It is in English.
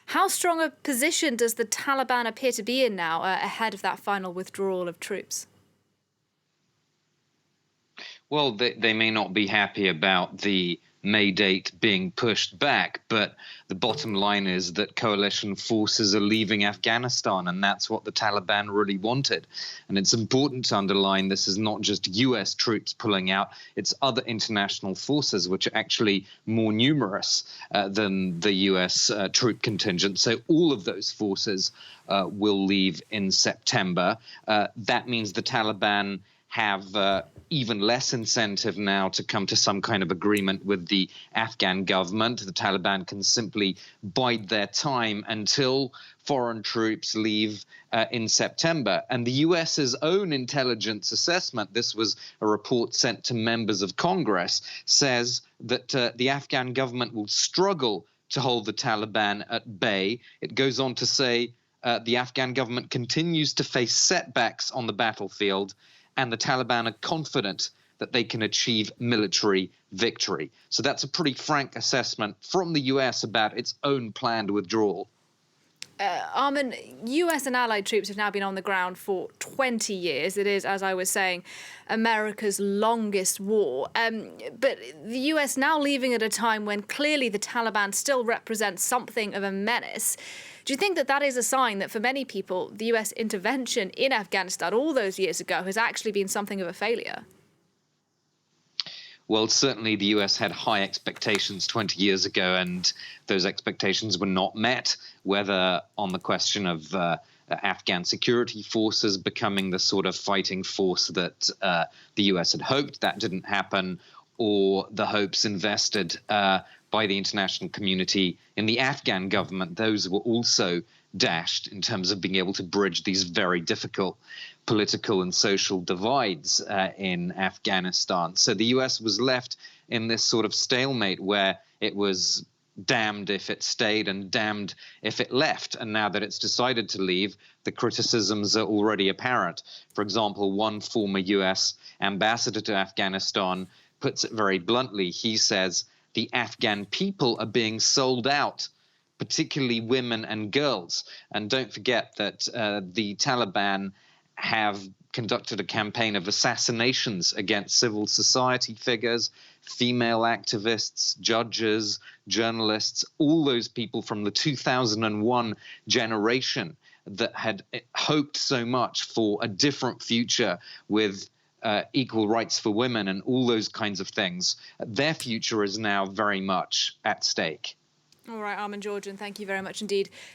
How strong a position does the Taliban appear to be in now ahead of that final withdrawal of troops? Well, they may not be happy about the May date being pushed back, but the bottom line is that coalition forces are leaving Afghanistan, and that's what the Taliban really wanted. And it's important to underline this is not just US troops pulling out, it's other international forces, which are actually more numerous than the US troop contingent. So all of those forces will leave in September. That means the Taliban have even less incentive now to come to some kind of agreement with the Afghan government. The Taliban can simply bide their time until foreign troops leave in September. And the US's own intelligence assessment, this was a report sent to members of Congress, says that the Afghan government will struggle to hold the Taliban at bay. It goes on to say the Afghan government continues to face setbacks on the battlefield, and the Taliban are confident that they can achieve military victory. So that's a pretty frank assessment from the US about its own planned withdrawal. Armen, US and allied troops have now been on the ground for 20 years. It is, as I was saying, America's longest war. But the US now leaving at a time when clearly the Taliban still represents something of a menace. Do you think that that is a sign that for many people, the US intervention in Afghanistan all those years ago has actually been something of a failure? Well, certainly the US had high expectations 20 years ago, and those expectations were not met, whether on the question of Afghan security forces becoming the sort of fighting force that the US had hoped. That didn't happen, or the hopes invested by the international community in the Afghan government. Those were also dashed in terms of being able to bridge these very difficult political and social divides in Afghanistan. So the US was left in this sort of stalemate where it was damned if it stayed and damned if it left. And now that it's decided to leave, the criticisms are already apparent. For example, one former US ambassador to Afghanistan puts it very bluntly. He says the Afghan people are being sold out, particularly women and girls. And don't forget that the Taliban have conducted a campaign of assassinations against civil society figures, female activists, judges, journalists, all those people from the 2001 generation that had hoped so much for a different future with equal rights for women and all those kinds of things. Their future is now very much at stake. All right, Armen Georgian, thank you very much indeed